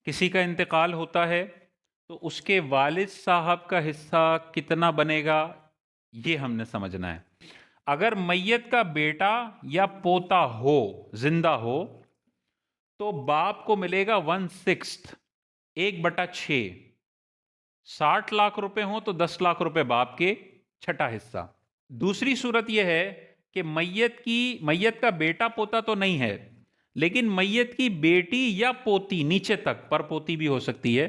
کسی کا انتقال ہوتا ہے تو اس کے والد صاحب کا حصہ کتنا بنے گا، یہ ہم نے سمجھنا ہے۔ اگر میت کا بیٹا یا پوتا ہو، زندہ ہو، تو باپ کو ملے گا 1/6، 1/6۔ 60 لاکھ روپے ہوں تو 10 لاکھ روپے باپ کے، چھٹا حصہ۔ دوسری صورت یہ ہے کہ میت کا بیٹا پوتا تو نہیں ہے، لیکن میت کی بیٹی یا پوتی، نیچے تک پر پوتی بھی ہو سکتی ہے،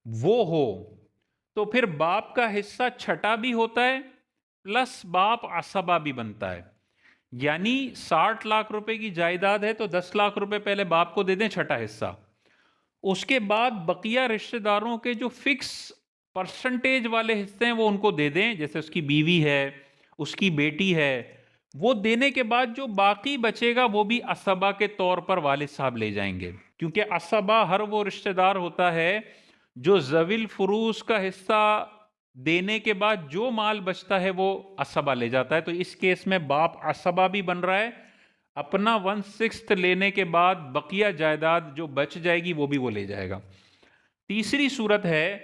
وہ ہو، تو پھر باپ کا حصہ چھٹا بھی ہوتا ہے پلس باپ عصبہ بھی بنتا ہے۔ یعنی 60 لاکھ روپے کی جائیداد ہے تو 10 لاکھ روپے پہلے باپ کو دے دیں، چھٹا حصہ۔ اس کے بعد بقیہ رشتہ داروں کے جو فکس پرسنٹیج والے حصے ہیں وہ ان کو دے دیں، جیسے اس کی بیوی ہے، اس کی بیٹی ہے، وہ دینے کے بعد جو باقی بچے گا وہ بھی عصبہ کے طور پر والد صاحب لے جائیں گے، کیونکہ عصبہ ہر وہ رشتہ دار ہوتا ہے جو ذوی الفروض کا حصہ دینے کے بعد جو مال بچتا ہے وہ عصبہ لے جاتا ہے۔ تو اس کیس میں باپ عصبہ بھی بن رہا ہے، اپنا 1/6 لینے کے بعد بقیہ جائیداد جو بچ جائے گی وہ بھی وہ لے جائے گا۔ تیسری صورت ہے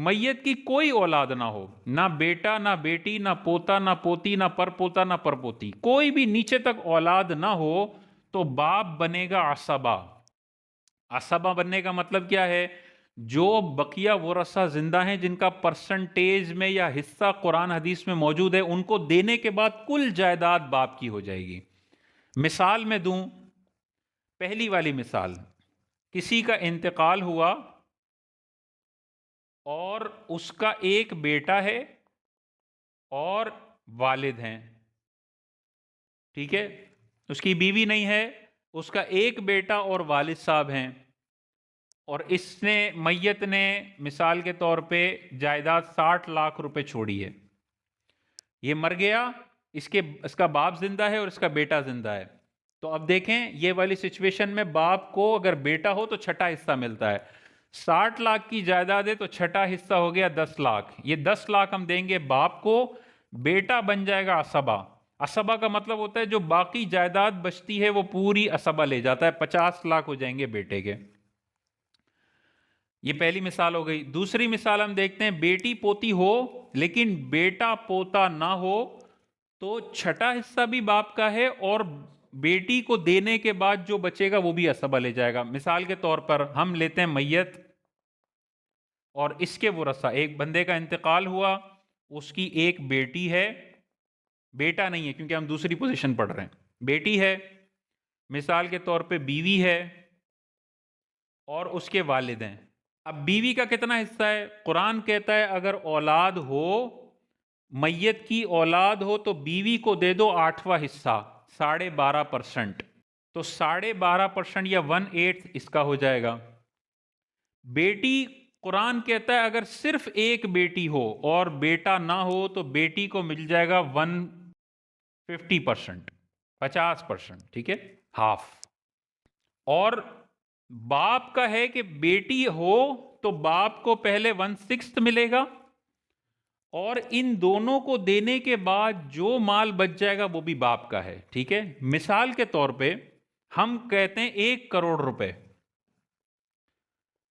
میت کی کوئی اولاد نہ ہو، نہ بیٹا، نہ بیٹی، نہ پوتا، نہ پوتی، نہ پر پوتا، نہ پر پوتی، کوئی بھی نیچے تک اولاد نہ ہو، تو باپ بنے گا عصبہ۔ عصبہ بننے کا مطلب کیا ہے؟ جو بقیہ ورثہ زندہ ہیں جن کا پرسنٹیج میں یا حصہ قرآن حدیث میں موجود ہے، ان کو دینے کے بعد کل جائیداد باپ کی ہو جائے گی۔ مثال میں دوں، پہلی والی مثال، کسی کا انتقال ہوا اور اس کا ایک بیٹا ہے اور والد ہیں، ٹھیک ہے، اس کی بیوی نہیں ہے، اس کا ایک بیٹا اور والد صاحب ہیں، اور میت نے مثال کے طور پہ جائیداد 60 لاکھ روپے چھوڑی ہے، یہ مر گیا، اس کا باپ زندہ ہے اور اس کا بیٹا زندہ ہے۔ تو اب دیکھیں یہ والی سچویشن میں باپ کو اگر بیٹا ہو تو چھٹا حصہ ملتا ہے، 60 لاکھ کی جائیداد ہے تو چھٹا حصہ ہو گیا 10 لاکھ، یہ 10 لاکھ ہم دیں گے باپ کو، بیٹا بن جائے گا عصبہ۔ عصبہ کا مطلب ہوتا ہے جو باقی جائیداد بچتی ہے وہ پوری عصبہ لے جاتا ہے، 50 لاکھ ہو جائیں گے بیٹے کے۔ یہ پہلی مثال ہو گئی۔ دوسری مثال ہم دیکھتے ہیں، بیٹی پوتی ہو لیکن بیٹا پوتا نہ ہو تو چھٹا حصہ بھی باپ کا ہے، اور بیٹی کو دینے کے بعد جو بچے گا وہ بھی عصبہ لے جائے گا۔ مثال کے طور پر ہم لیتے ہیں میت اور اس کے ورثہ، ایک بندے کا انتقال ہوا، اس کی ایک بیٹی ہے، بیٹا نہیں ہے کیونکہ ہم دوسری پوزیشن پڑھ رہے ہیں، بیٹی ہے، مثال کے طور پہ بیوی ہے، اور اس کے والد ہیں۔ اب بیوی کا کتنا حصہ ہے؟ قرآن کہتا ہے اگر اولاد ہو، میت کی اولاد ہو تو بیوی کو دے دو 8واں حصہ، 12.5%، تو 12.5% یا 1/8 اس کا ہو جائے گا۔ بیٹی، قرآن کہتا ہے اگر صرف ایک بیٹی ہو اور بیٹا نہ ہو تو بیٹی کو مل جائے گا 150%، 50%، ٹھیک ہے، ہاف۔ اور باپ کا ہے کہ بیٹی ہو تو باپ کو پہلے 1/6 ملے گا، اور ان دونوں کو دینے کے بعد جو مال بچ جائے گا وہ بھی باپ کا ہے، ٹھیک ہے۔ مثال کے طور پہ ہم کہتے ہیں 1 کروڑ روپے،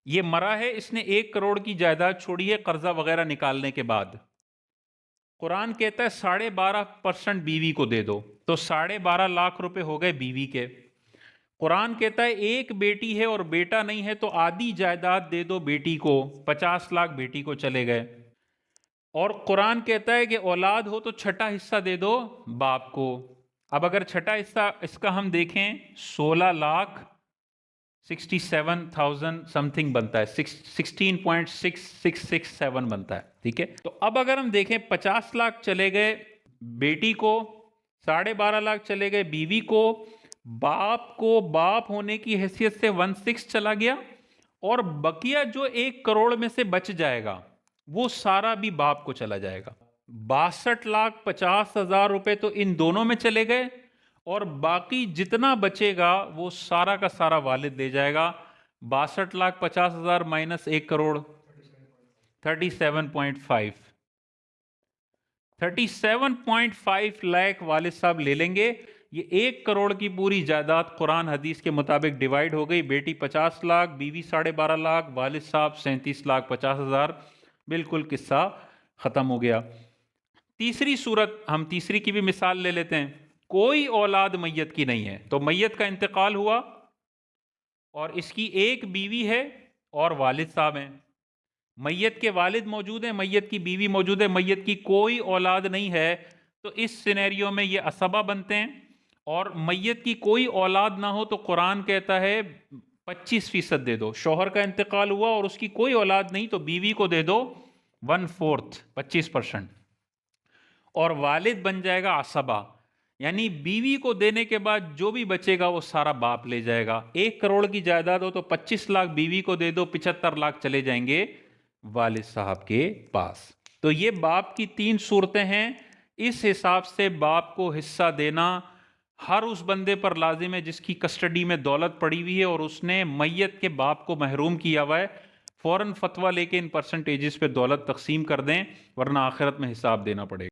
یہ مرا ہے، اس نے 1 کروڑ کی جائیداد چھوڑی ہے قرضہ وغیرہ نکالنے کے بعد، قرآن کہتا ہے 12.5% بیوی کو دے دو، تو 12.5 لاکھ روپے ہو گئے بیوی کے۔ قرآن کہتا ہے ایک بیٹی ہے اور بیٹا نہیں ہے تو آدھی جائیداد دے دو بیٹی کو، 50 لاکھ بیٹی کو چلے گئے۔ اور قرآن کہتا ہے کہ اولاد ہو تو چھٹا حصہ دے دو باپ کو۔ اب اگر چھٹا حصہ اس کا ہم دیکھیں 16,67,000 سم تھنگ بنتا ہے، 16.6667 بنتا ہے، ٹھیک ہے۔ تو اب اگر ہم دیکھیں 50 لاکھ چلے گئے بیٹی کو، 12.5 لاکھ چلے گئے بیوی کو باپ ہونے کی حیثیت سے 1/6 چلا گیا، اور بقیہ جو 1 کروڑ میں سے بچ جائے گا وہ سارا بھی باپ کو چلا جائے گا۔ 62,50,000 روپے تو ان دونوں میں چلے گئے، اور باقی جتنا بچے گا وہ سارا کا سارا والد لے جائے گا۔ 62,50,000 مائنس 1 کروڑ، 37.5 لاکھ والد صاحب لے لیں گے۔ یہ 1 کروڑ کی پوری جائیداد قرآن حدیث کے مطابق ڈیوائیڈ ہو گئی. بیٹی 50 لاکھ، بیوی 12.5 لاکھ، والد صاحب 37,50,000. بالکل قصہ ختم ہو گیا. تیسری صورت، ہم تیسری کی بھی مثال لے لیتے ہیں. کوئی اولاد میت کی نہیں ہے، تو میت کا انتقال ہوا اور اس کی ایک بیوی ہے اور والد صاحب ہیں. میت کے والد موجود ہیں، میت کی بیوی موجود ہے، میت کی کوئی اولاد نہیں ہے. تو اس سینیریو میں یہ اسبہ بنتے ہیں. اور میت کی کوئی اولاد نہ ہو تو قرآن کہتا ہے 25% دے دو. شوہر کا انتقال ہوا اور اس کی کوئی اولاد نہیں تو بیوی کو دے دو 1/4، 25%. اور والد بن جائے گا عصبہ، یعنی بیوی کو دینے کے بعد جو بھی بچے گا وہ سارا باپ لے جائے گا. 1 کروڑ کی جائیداد ہو تو 25 لاکھ بیوی کو دے دو، 75 لاکھ چلے جائیں گے والد صاحب کے پاس. تو یہ باپ کی 3 صورتیں ہیں. اس حساب سے باپ کو حصہ دینا ہر اس بندے پر لازم ہے جس کی کسٹڈی میں دولت پڑی ہوئی ہے اور اس نے میت کے باپ کو محروم کیا ہوا ہے. فوراً فتویٰ لے کے ان پرسنٹیجز پہ دولت تقسیم کر دیں ورنہ آخرت میں حساب دینا پڑے گا.